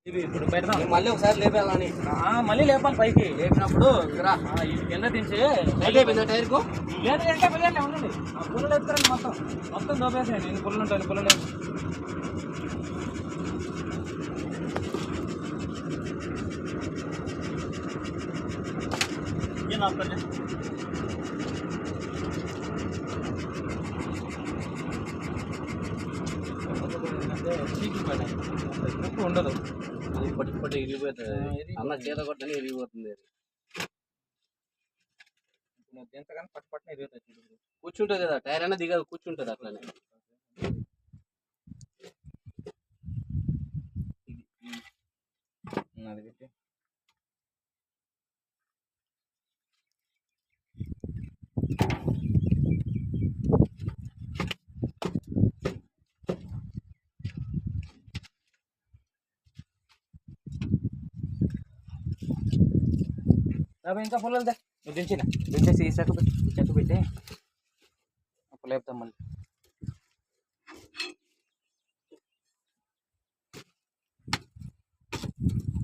ఇది ఇప్పుడు పెడదాం. మళ్ళీ ఒకసారి లేపాలని. మళ్ళీ లేపాలి పైకి. లేపినప్పుడు కింద దించి టైర్కు లేదు అంటే పిల్లలే ఉండండి. పుల్లలు ఎత్తురండి మొత్తం మొత్తం దోపేసేయండి. నేను పుల్లలు ఉంటాను పుల్లలు. ఉండదు పట్టి పట్టి ఇరిగిపోతుంది. అన్న చేత కొట్టని ఇరిగిపోతుంది. ఎంతగానో పట్టు పట్టున ఇరుగుతుంది. కూర్చుంటుంది కదా టైర్ అయినా దిగదు, కూర్చుంటుంది అట్లనే. అది పెట్టి ఇంకా పుల్లలు దించేసి ఈ చెక్క పెట్టి అప్పుడు లేపుతాం మళ్ళీ.